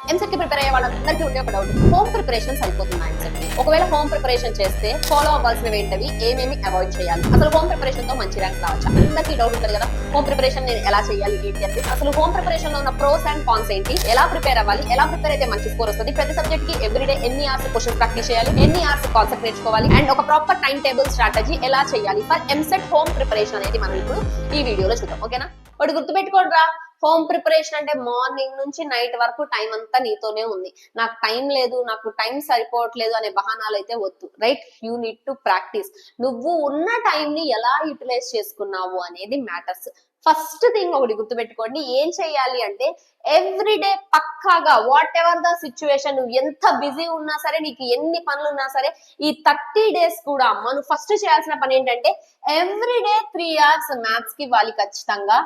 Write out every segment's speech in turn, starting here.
ఎంసెట్ కి ప్రిపేర్ అయ్యే వాళ్ళందరికీ ఉండే ఒక డౌట్, హోమ్ ప్రిపరేషన్ సరిపోతుందా ఎంసెట్ కి? ఒకవేళ హోమ్ ప్రిపరేషన్ చేస్తే ఫాలో అవ్వాల్సినవి ఏంటవి, ఏమేమి అవాయిడ్ చేయాలి, అసలు హోమ్ ప్రిపరేషన్ తో మంచి ర్యాంక్ రావచ్చు? అందరికీ డౌట్ ఉంటుంది కదా, హోమ్ ప్రిపరేషన్ నేను ఎలా చేయాలి ఏంటి అంటే. అసలు హోమ్ ప్రిపరేషన్ లో ఉన్న ప్రోస్ అండ్ కాన్స్ ఏంటి, ఎలా ప్రిపేర్ అవ్వాలి, ఎలా ప్రిపేర్ అయితే మంచి స్కోర్ వస్తుంది, ప్రతి సబ్జెక్ట్ కి ఎవ్రీడే ఎన్ని అవర్స్ క్వశ్చన్ ప్రాక్టీస్ చేయాలి, ఎన్ని అవర్స్ కాన్సెప్ట్ నేర్చుకోవాలి, అండ్ ఒక ప్రాపర్ టైం టేబుల్ స్ట్రాటజీ ఎలా చేయాలి ఫర్ ఎంసెట్ హోమ్ ప్రిపరేషన్ అనేది మనం ఇప్పుడు ఈ వీడియోలో చూద్దాం. ఓకేనా? ఒకటి గుర్తుపెట్టుకోండిరా, హోమ్ ప్రిపరేషన్ అంటే మార్నింగ్ నుంచి నైట్ వరకు టైం అంతా నీతోనే ఉంది. నాకు టైం లేదు, నాకు టైం సరిపోవట్లేదు అనే బహానాలు అయితే వద్దు. Right? You need to practice. నువ్వు ఉన్న టైం ని ఎలా యూటిలైజ్ చేసుకున్నావు అనేది మ్యాటర్స్. ఫస్ట్ థింగ్ ఒకటి గుర్తుపెట్టుకోండి, ఏం చెయ్యాలి అంటే ఎవ్రీడే పక్కాగా వాట్ ఎవర్ ద సిచ్యువేషన్, నువ్వు ఎంత బిజీ ఉన్నా సరే, నీకు ఎన్ని పనులు ఉన్నా సరే, ఈ 30 days కూడా మనం ఫస్ట్ చేయాల్సిన పని ఏంటంటే ఎవ్రీడే 3 hours మ్యాథ్స్ కి ఇవ్వాలి ఖచ్చితంగా,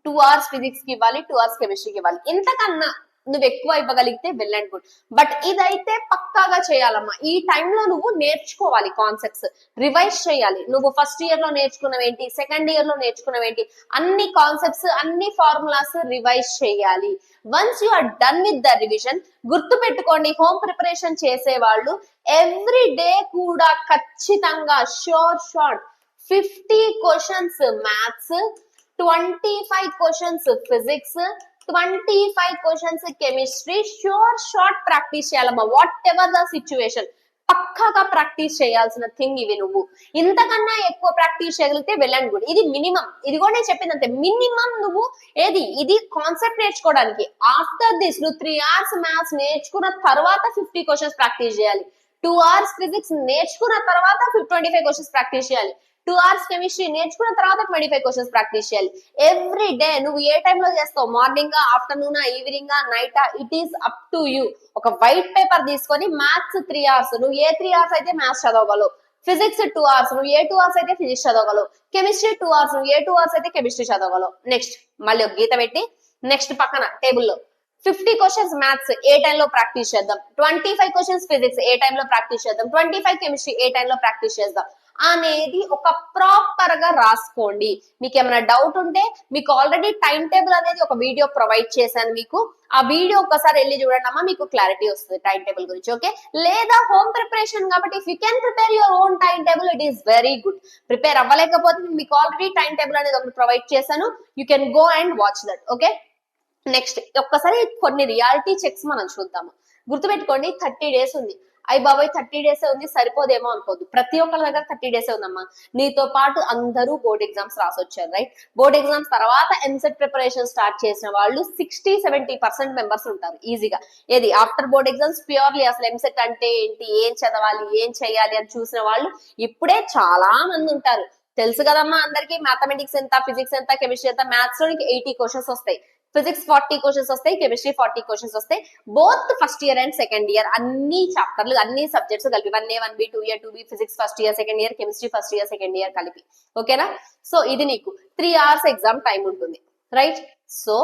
2 hours ఫిజిక్స్ కి ఇవ్వాలి, 2 hours కెమిస్ట్రీకి ఇవ్వాలి. ఇంతకన్నా నువ్వు ఎక్కువ ఇవ్వగలిగితే వెల్ అండ్ గుడ్, బట్ ఇదైతే పక్కాగా చేయాలమ్మా. ఈ టైంలో నువ్వు నేర్చుకోవాలి, కాన్సెప్ట్స్ రివైజ్ చేయాలి. నువ్వు ఫస్ట్ ఇయర్ లో నేర్చుకున్నవేంటి, సెకండ్ ఇయర్ లో నేర్చుకున్నవేంటి, అన్ని కాన్సెప్ట్స్, అన్ని ఫార్ములాస్ రివైజ్ చేయాలి. Once you are done with the revision, గుర్తు పెట్టుకోండి, హోమ్ ప్రిపరేషన్ చేసే వాళ్ళు ఎవ్రీ డే కూడా ఖచ్చితంగా short 50 questions maths, 25 questions physics, 25 questions chemistry, short practice చేయాలమ్మా. వాట్ ఎవర్ ద సిచ్యువేషన్, పక్కాగా ప్రాక్టీస్ చేయాల్సిన థింగ్ ఇవి. నువ్వు ఇంతకన్నా ఎక్కువ ప్రాక్టీస్ చేయగలిగితే వెల్ అండ్ గుడ్. ఇది మినిమం, ఇది కూడా నేను చెప్పింది అంతే, మినిమం. నువ్వు ఇది కాన్సెప్ట్ నేర్చుకోవడానికి. ఆఫ్టర్ దిస్ నువ్వు 3 hours మ్యాథ్స్ నేర్చుకున్న తర్వాత 50 questions ప్రాక్టీస్ చేయాలి, 2 hours ఫిజిక్స్ నేర్చుకున్న తర్వాత 25 questions ప్రాక్టీస్ చేయాలి, 2 hours కెమిస్ట్రీ నేర్చుకున్న తర్వాత 25 questions ప్రాక్టీస్ చేయాలి. ఎవ్రీ డే నువ్వు ఏ టైంలో చేస్తావు, morning, afternoon, evening, night, it is up to you. ఒక వైట్ పేపర్ తీసుకొని మ్యాథ్స్ 3 hours, నువ్వు ఏ 3 hours అయితే మ్యాథ్స్ చదవగలవు, ఫిజిక్స్ 2 hours, నువ్వు ఏ 2 hours అయితే ఫిజిక్స్ చదవగలవు, కెమిస్ట్రీ 2 hours, నువ్వు ఏ 2 hours అయితే కెమిస్ట్రీ చదవగలవు. నెక్స్ట్ మళ్ళీ ఒక గీత పెట్టి నెక్స్ట్ పక్కన టేబుల్లో 50 questions మ్యాథ్స్ ఏ టైంలో ప్రాక్టీస్ చేద్దాం, 25 questions ఫిజిక్స్ ఏ టైంలో ప్రాక్టీస్ చేద్దాం, 25 కెమిస్ట్రీ ఏ టైంలో ప్రాక్టీస్ చేద్దాం అనేది ఒక ప్రాపర్ గా రాసుకోండి. మీకు ఏమైనా డౌట్ ఉంటే మీకు ఆల్రెడీ టైం టేబుల్ అనేది ఒక వీడియో ప్రొవైడ్ చేశాను మీకు, ఆ వీడియో ఒకసారి వెళ్ళి చూడండి అమ్మా, మీకు క్లారిటీ వస్తుంది టైం టేబుల్ గురించి. ఓకే? లేదా హోమ్ ప్రిపరేషన్ కాబట్టి if you can prepare your own time table, it is very good. Prepare అవ్వలేకపోతే మీకు ఆల్రెడీ టైం టేబుల్ అనేది ఒకటి ప్రొవైడ్ చేశాను, you can go and watch that. Okay? Next ఒక్కసారి కొన్ని రియాలిటీ చెక్స్ మనం చూద్దాము. గుర్తుపెట్టుకోండి, 30 days ఉంది. అయ్యి బాబాయ్ 30 days ఉంది, సరిపోదేమో అనుకోద్దు. ప్రతి ఒక్కరి దగ్గర 30 days ఉందమ్మా. నీతో పాటు అందరూ బోర్డ్ ఎగ్జామ్స్ రాసొచ్చారు. రైట్? బోర్డ్ ఎగ్జామ్స్ తర్వాత ఎంసెట్ ప్రిపరేషన్ స్టార్ట్ చేసిన వాళ్ళు 60-70% మెంబర్స్ ఉంటారు ఈజీగా. ఏది ఆఫ్టర్ బోర్డ్ ఎగ్జామ్స్ ప్యూర్లీ అసలు ఎంసెట్ అంటే ఏంటి, ఏం చదవాలి, ఏం చేయాలి అని చూసిన వాళ్ళు ఇప్పుడే చాలా మంది ఉంటారు. తెలుసు కదమ్మా అందరికి, మ్యాథమెటిక్స్ ఎంత, ఫిజిక్స్ ఎంత, కెమిస్ట్రీ ఎంత. మ్యాథ్స్ లో 80 questions వస్తాయి, ఫిజిక్స్ 40 questions వస్తాయి, కెమిస్ట్రీ 40 questions వస్తాయి. Both first year and second year అన్ని చాప్టర్లు, అన్ని సబ్జెక్ట్స్ కలిపి 1A 1B 2A 2B, physics first year second year, chemistry first year second year కలిపి. ఓకేనా? సో ఇది నీకు 3 hours ఎగ్జామ్ టైం ఉంటుంది. రైట్? సో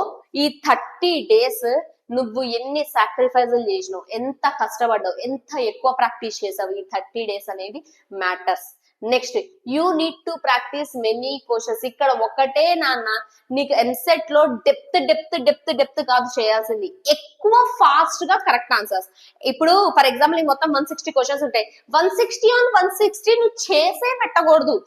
ఈ 30 days నువ్వు ఎన్ని సాక్రిఫైజులు చేసినావు, ఎంత కష్టపడ్డావు, ఎంత ఎక్కువ ప్రాక్టీస్ చేసావు, ఈ 30 days అనేది matters. Next you need to practice many questions. ఇక్కడ ఒకటే నాన్న, నీకు ఎంసెట్ లో డెప్త్ కాదు చేయాల్సింది, ఎక్కువ ఫాస్ట్ గా కరెక్ట్ ఆన్సర్స్. ఇప్పుడు ఫర్ ఎగ్జాంపుల్ మొత్తం 160 questions ఉంటాయి, 160 on 160 నువ్వు చేసే పెట్టకూడదు.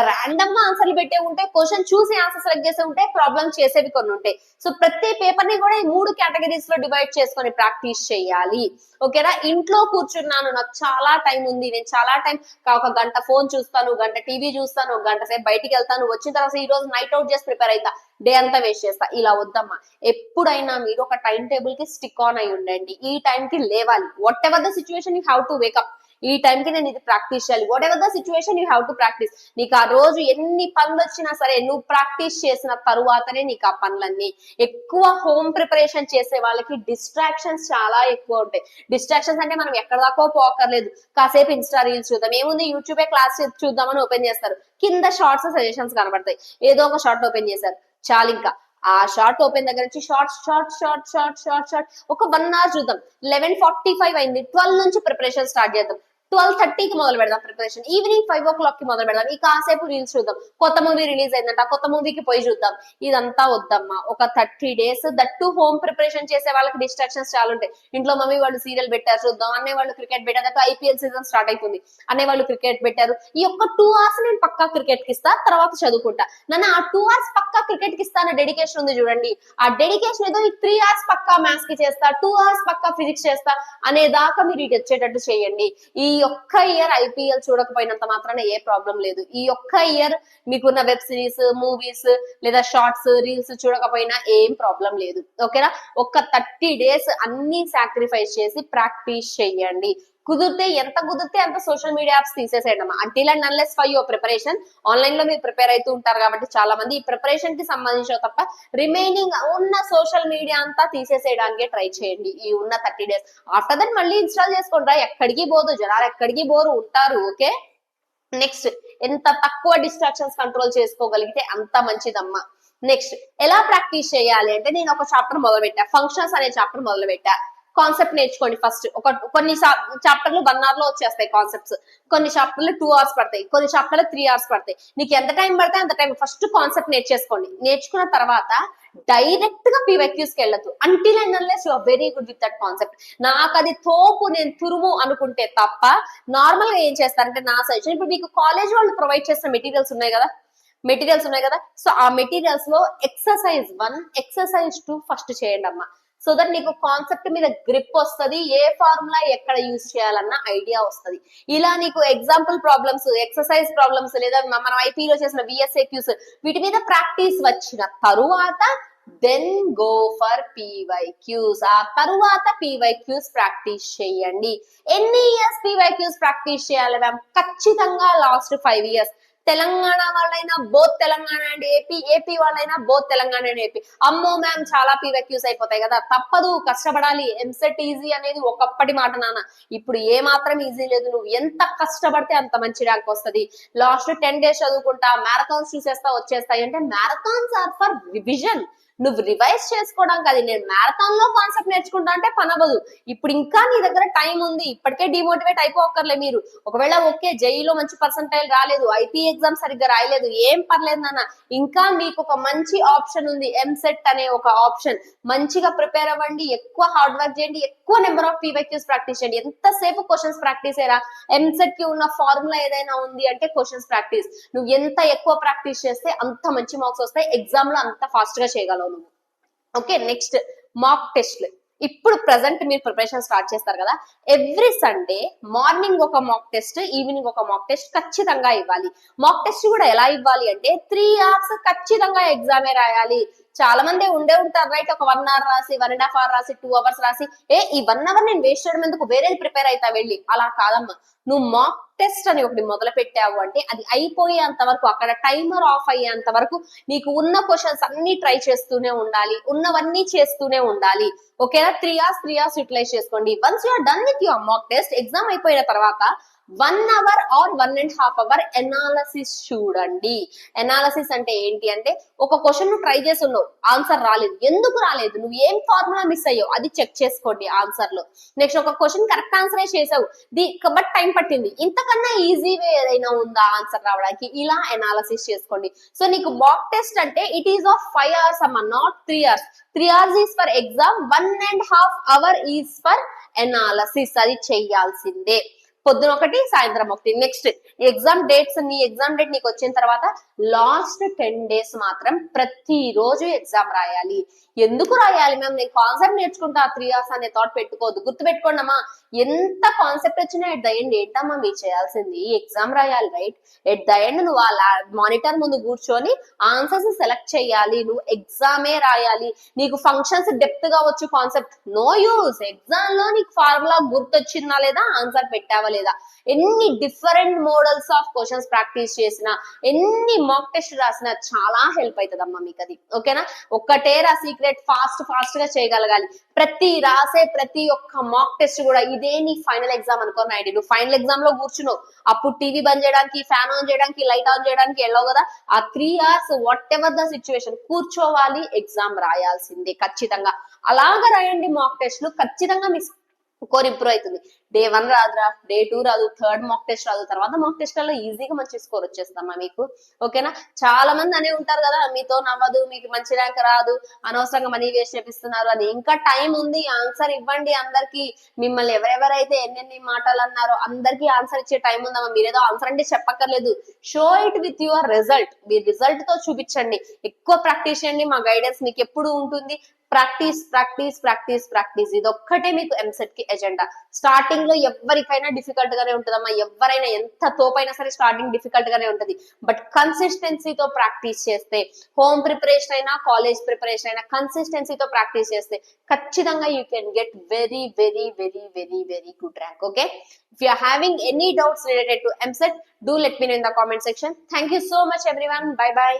ర్యాండమ్ గా ఆన్సర్లు పెట్టే ఉంటాయి, క్వశ్చన్ చూసి ఆన్సర్ సెలెక్ట్ చేసే ఉంటాయి, ప్రాబ్లమ్ చేసేవి కొన్ని ఉంటాయి. సో ప్రతి పేపర్ ని కూడా ఈ 3 categories లో డివైడ్ చేసుకొని ప్రాక్టీస్ చేయాలి. ఓకేనా? ఇంట్లో కూర్చున్నాను, నాకు చాలా టైం ఉంది, నేను చాలా టైం, ఒక గంట ఫోన్ చూస్తాను, గంట టీవీ చూస్తాను, గంట సేపు బయటికి వెళ్తాను, వచ్చిన తర్వాత ఈ రోజు నైట్ అవుట్ చేసి ప్రిపేర్ అవుతా, డే అంతా వేస్ట్ చేస్తా, ఇలా వద్దమ్మా. ఎప్పుడైనా మీరు ఒక టైం టేబుల్ కి స్టిక్ ఆన్ అయి ఉండండి. ఈ టైం కి లేవాలి, what ever the situation you have to wake up. ఈ టైంకి నేను ఇది ప్రాక్టీస్ చేయాలి, what ever the situation you have to practice. నీకు ఆ రోజు ఎన్ని పనులు వచ్చినా సరే నువ్వు ప్రాక్టీస్ చేసిన తరువాతనే నీకు ఆ పనులన్నీ. ఎక్కువ హోమ్ ప్రిపరేషన్ చేసే వాళ్ళకి డిస్ట్రాక్షన్స్ చాలా ఎక్కువ ఉంటాయి. డిస్ట్రాక్షన్స్ అంటే మనం ఎక్కడ దాకా పోకర్లేదు, కాసేపు ఇన్స్టా రీల్స్ చూద్దాం, ఏముంది యూట్యూబే క్లాస్ చూద్దామని ఓపెన్ చేస్తారు, కింద షార్ట్స్ సజెషన్స్ కనబడతాయి, ఏదో ఒక షార్ట్ ఓపెన్ చేశారు చాలు. ఇంకా ఆ షార్ట్ ఓపెన్ దగ్గర నుంచి షార్ట్ ఒక 1 hour చూద్దాం, 11:45 అయింది, 12 నుంచి ప్రిపరేషన్ స్టార్ట్ చేద్దాం, 12:30కి మొదలు పెడదాం ప్రిపరేషన్, ఈవినింగ్ 5 o'clock కి మొదలు పెడదాం, ఈ కాసేపు రీల్స్ చూద్దాం, కొత్త మూవీ రిలీజ్ అయిందంట కొత్త మూవీకి పోయి చూద్దాం. ఇదంతా వద్దమ్మా. ఒక 30 days దట్టు హోమ్ ప్రిపరేషన్ చేసే వాళ్ళకి డిస్ట్రాక్షన్స్ చాలా ఉంటాయి. ఇంట్లో మమ్మీ వాళ్ళు సీరియల్ పెట్టారు చూద్దాం, అన్నయ్య వాళ్ళు క్రికెట్ పెట్టారు, దట్టు ఐపీఎల్ సీజన్ స్టార్ట్ అవుతుంది, అన్నయ్య వాళ్ళు క్రికెట్ పెట్టారు, ఈ ఒక్క 2 hours నేను పక్కా క్రికెట్ కి ఇస్తా, తర్వాత చదువుకుంటా. నన్ను ఆ 2 hours పక్కా క్రికెట్ కి ఇస్తా అనే డెడికేషన్ ఉంది చూడండి, ఆ డెడికేషన్ ఏదో ఈ 3 hours పక్కా మ్యాథ్స్ కి చేస్తా, 2 hours పక్కా ఫిజిక్స్ చేస్తా అనేదాకా మీరు ఇటు వచ్చేటట్టు చేయండి. ఈ ఒక్క ఇయర్ ఐపీఎల్ చూడకపోయినంత మాత్రాన ఏ ప్రాబ్లం లేదు. ఈ ఒక్క ఇయర్ మీకున్న వెబ్ సిరీస్, మూవీస్ లేదా షార్ట్స్, రీల్స్ చూడకపోయినా ఏం ప్రాబ్లం లేదు. ఓకేనా? ఒక్క 30 days అన్ని సాక్రిఫైస్ చేసి ప్రాక్టీస్ చెయ్యండి. కుదిరితే ఎంత కుదిరితే అంత సోషల్ మీడియా యాప్స్ తీసేసేయండి అమ్మా. Until and unless for your preparation. Online లో మీరు ప్రిపేర్ అవుతూ ఉంటారు కాబట్టి చాలా మంది ఈ ప్రిపరేషన్ కి సంబంధించిన తప్ప రిమైనింగ్ ఉన్న సోషల్ మీడియా అంతా తీసేసేయడానికి ట్రై చేయండి ఈ ఉన్న 30 days. ఆఫ్టర్ దట్ మళ్ళీ ఇన్స్టాల్ చేసుకుంటారా, ఎక్కడికి పోదు, జనాలు ఎక్కడికి పోరు, ఉంటారు. ఓకే, నెక్స్ట్ ఎంత తక్కువ డిస్ట్రాక్షన్స్ కంట్రోల్ చేసుకోగలిగితే అంత మంచిదమ్మా. నెక్స్ట్ ఎలా ప్రాక్టీస్ చేయాలి అంటే, నేను ఒక చాప్టర్ మొదలు పెట్టా, ఫంక్షన్స్ అనే చాప్టర్ మొదలు పెట్టా. కాన్సెప్ట్ నేర్చుకోండి ఫస్ట్. కొన్ని చాప్టర్లు 1 hour లో వచ్చేస్తాయి కాన్సెప్ట్స్, కొన్ని చాప్టర్లు 2 hours పడతాయి, కొన్ని చాప్టర్లు 3 hours పడతాయి. నీకు ఎంత టైం పడితే అంత టైం ఫస్ట్ కాన్సెప్ట్ నేర్చేసుకోండి. నేర్చుకున్న తర్వాత డైరెక్ట్ గా పీవైక్యూస్ కి వెళ్ళదు until and unless you are very good with that concept. నాకు అది తోపు, నేను తురుము అనుకుంటే తప్ప నార్మల్ గా ఏం చేస్తారంటే, నా సజెషన్, ఇప్పుడు మీకు కాలేజ్ వాళ్ళు ప్రొవైడ్ చేసిన మెటీరియల్స్ ఉన్నాయి కదా, సో ఆ మెటీరియల్స్ లో ఎక్సర్సైజ్ 1, ఎక్సర్సైజ్ 2 ఫస్ట్ చేయండి అమ్మా. సో దట్ నీకు కాన్సెప్ట్ మీద గ్రిప్ వస్తుంది, ఏ ఫార్ములా ఎక్కడ యూజ్ చేయాలన్న ఐడియా వస్తుంది. ఇలా నీకు ఎగ్జాంపుల్ ప్రాబ్లమ్స్, ఎక్సర్సైజ్ ప్రాబ్లమ్స్ లేదా మనం ఐపీలో చేసిన విఎస్ఏక్యూస్ వీటి మీద ప్రాక్టీస్ వచ్చిన తరువాత దెన్ గో ఫర్ పీవైక్యూస్. ఆ తరువాత పీవైక్యూస్ ప్రాక్టీస్ చేయండి. ఎన్ని ఇయర్స్ పీవైక్యూస్ ప్రాక్టీస్ చేయాలి మ్యామ్? ఖచ్చితంగా లాస్ట్ 5 years. తెలంగాణ వాళ్ళైనా both Telangana and AP, AP వాళ్ళైనా బోత్ తెలంగాణ అండ్ ఏపీ. అమ్మో మ్యామ్ చాలా పీవైక్యూస్ అయిపోతాయి కదా, తప్పదు, కష్టపడాలి. ఎంసెట్ ఈజీ అనేది ఒకప్పటి మాట నాన్న, ఇప్పుడు ఏ మాత్రం ఈజీ లేదు. నువ్వు ఎంత కష్టపడితే అంత మంచి ర్యాంక్ వస్తుంది. లాస్ట్ 10 days చదువుకుంటా, మ్యారథాన్స్ చూసేస్తా వచ్చేస్తాయి అంటే, మ్యారథాన్స్ ఆర్ ఫర్ రివిజన్. నువ్వు రివైజ్ చేసుకోవడానికి. అది నేను మ్యారథాన్ లో కాన్సెప్ట్ నేర్చుకుంటా అంటే పనవదు. ఇప్పుడు ఇంకా నీ దగ్గర టైం ఉంది, ఇప్పటికే డిమోటివేట్ అయిపోకర్లే మీరు. ఒకవేళ ఓకే జేఈలో మంచి పర్సంటైల్ రాలేదు, ఐపీ ఎగ్జామ్ సరిగ్గా రాయలేదు, ఏం పర్లేదు నాన్న, ఇంకా మీకు ఒక మంచి ఆప్షన్ ఉంది, ఎంసెట్ అనే ఒక ఆప్షన్. మంచిగా ప్రిపేర్ అవ్వండి, ఎక్కువ హార్డ్ వర్క్ చేయండి, ఎక్కువ నెంబర్ ఆఫ్ పీవైక్యూస్ ప్రాక్టీస్ చేయండి. ఎంతసేపు క్వశ్చన్స్ ప్రాక్టీస్ అయ్యారా? ఎంసెట్ కి ఉన్న ఫార్ములా ఏదైనా ఉంది అంటే క్వశ్చన్స్ ప్రాక్టీస్. నువ్వు ఎంత ఎక్కువ ప్రాక్టీస్ చేస్తే అంత మంచి మార్క్స్ వస్తాయి, ఎగ్జామ్ లో అంత ఫాస్ట్ గా చేయగలవు నువ్వు. ఓకే, నెక్స్ట్ మాక్ టెస్ట్లు. ఇప్పుడు ప్రెసెంట్ మీరు ప్రిపరేషన్ స్టార్ట్ చేస్తారు కదా, ఎవ్రీ సండే మార్నింగ్ ఒక మాక్ టెస్ట్, ఈవినింగ్ ఒక మాక్ టెస్ట్ ఖచ్చితంగా ఇవ్వాలి. మాక్ టెస్ట్ కూడా ఎలా ఇవ్వాలి అంటే, 3 hours ఖచ్చితంగా ఎగ్జామే రాయాలి. చాలా మంది ఉండే ఉంటారు రైట్, ఒక 1 hour రాసి, 1.5 hours రాసి, 2 hours రాసి, ఈ 1 hour నేను వేస్ట్ చేయడం ఎందుకు, వేరేది ప్రిపేర్ అవుతా వెళ్ళి. అలా కాదమ్మా. నువ్వు మాక్ టెస్ట్ అని ఒకటి మొదలు పెట్టావు అంటే అది అయిపోయేంత వరకు, అక్కడ టైమర్ ఆఫ్ అయ్యేంత వరకు నీకు ఉన్న క్వశ్చన్స్ అన్ని ట్రై చేస్తూనే ఉండాలి, ఉన్నవన్నీ చేస్తూనే ఉండాలి. ఓకేనా? 3 hours యూటిలైజ్ చేసుకోండి. Once you are done with your mock test, exam అయిపోయిన తర్వాత 1 hour or 1.5 hour ఎనాలసిస్ చూడండి. ఎనాలసిస్ అంటే ఏంటి అంటే, ఒక క్వశ్చన్ నువ్వు ట్రై చేసి ఉన్నావు, ఆన్సర్ రాలేదు, ఎందుకు రాలేదు, నువ్వు ఏం ఫార్ములా మిస్ అయ్యావు అది చెక్ చేసుకోండి ఆన్సర్ లో. నెక్స్ట్ ఒక క్వశ్చన్ కరెక్ట్ ఆన్సరే చేసావు, బట్ టైం పట్టింది, ఇంతకన్నా ఈజీ వే ఏదైనా ఉందా ఆన్సర్ రావడానికి, ఇలా ఎనాలసిస్ చేసుకోండి. సో నీకు మాక్ టెస్ట్ అంటే ఇట్ ఈస్ ఆఫ్ 5 hours అమ్మా, not 3 hours. 3 hours is for exam, 1.5 hour is for analysis. అది చెయ్యాల్సిందే. పొద్దున ఒకటి, సాయంత్రం ఒకటి. నెక్స్ట్ ఎగ్జామ్ డేట్స్, నీ ఎగ్జామ్ డేట్ నీకు వచ్చిన తర్వాత లాస్ట్ 10 days మాత్రం ప్రతిరోజు ఎగ్జామ్ రాయాలి. ఎందుకు రాయాలి మ్యామ్, నేను కాన్సెప్ట్ నేర్చుకుంటా 3 hours అనే థాట్ పెట్టుకోవద్దు. గుర్తు పెట్టుకోండి అమ్మా, ఎంత కాన్సెప్ట్ వచ్చినా ఎట్ ద ఎండ్ ఏంటమ్మా మీరు చేయాల్సింది, ఎగ్జామ్ రాయాలి రైట్. ఎట్ ద ఎండ్ నువ్వు ఆ మానిటర్ ముందు కూర్చొని ఆన్సర్స్ సెలెక్ట్ చేయాలి, నువ్వు ఎగ్జామే రాయాలి. నీకు ఫంక్షన్స్ డెప్త్ గా వచ్చు కాన్సెప్ట్, నో యూస్. ఎగ్జామ్ లో నీకు ఫార్ములా గుర్తొచ్చిందా లేదా, ఆన్సర్ పెట్టావా లేదా, ఎన్ని different models of questions practice చేసినా, ఎన్ని మాక్ టెస్ట్ రాసినా చాలా హెల్ప్ అవుతుంది అమ్మా మీకు అది. ఓకేనా? ఒక్కటే రా సీక్రెట్, ఫాస్ట్ గా చేయగలగాలి. రాసే ప్రతి ఒక్క మాక్ టెస్ట్ కూడా ఇదే నీ ఫైనల్ ఎగ్జామ్ అనుకో నైట్. నువ్వు ఫైనల్ ఎగ్జామ్ లో కూర్చున్నావు, అప్పుడు టీవీ బంద్ చేయడానికి, ఫ్యాన్ ఆన్ చేయడానికి, లైట్ ఆన్ చేయడానికి వెళ్ళవు కదా, ఆ 3 hours what ever the situation కూర్చోవాలి, ఎగ్జామ్ రాయాల్సిందే ఖచ్చితంగా. అలాగా రాయండి మాక్ టెస్ట్లు, ఖచ్చితంగా మిస్ కోర్ ఇంప్రూవ్ అవుతుంది. డే 1 రాదురా, డే 2 రాదు, థర్డ్ మాక్ టెస్ట్ రాదు, తర్వాత మాక్ టెస్ట్ లో ఈజీగా మంచి స్కోర్ వచ్చేస్తామా మీకు. ఓకేనా. చాలా మంది అనే ఉంటారు కదా మీతో నవ్వదు, మీకు మంచి ర్యాంక్ రాదు, అనవసరంగా మనీ వేస్ట్ చేపిస్తున్నారు అని. ఇంకా టైం ఉంది, ఆన్సర్ ఇవ్వండి అందరికి. మిమ్మల్ని ఎవరెవరైతే ఎన్నెన్ని మాటలు అన్నారో అందరికీ ఆన్సర్ ఇచ్చే టైం ఉందమ్మా. మీరేదో ఆన్సర్ అంటే చెప్పక్కర్లేదు, show it with your result. Me result తో చూపించండి. ఎక్కువ ప్రాక్టీస్ చేయండి, మా గైడెన్స్ మీకు ఎప్పుడు ఉంటుంది. ప్రాక్టీస్ ప్రాక్టీస్ ప్రాక్టీస్ ప్రాక్టీస్, ఇది ఒక్కటే మీకు ఎంసెట్ కి ఎజెండా. స్టార్టింగ్ లో ఎవరికైనా డిఫికల్ట్ గానే ఉంటుందమ్మా. ఎవరైనా ఎంత తోపైనా సరే స్టార్టింగ్ డిఫికల్ట్ గానే ఉంటది. బట్ కన్సిస్టెన్సీతో ప్రాక్టీస్ చేస్తే, హోమ్ ప్రిపరేషన్ అయినా కాలేజ్ ప్రిపరేషన్ అయినా కన్సిస్టెన్సీతో ప్రాక్టీస్ చేస్తే ఖచ్చితంగా you can get very very very very very good rank. Okay. If you are having any doubts related to MSET, do let me know in the comment section. Thank you so much everyone. Bye bye.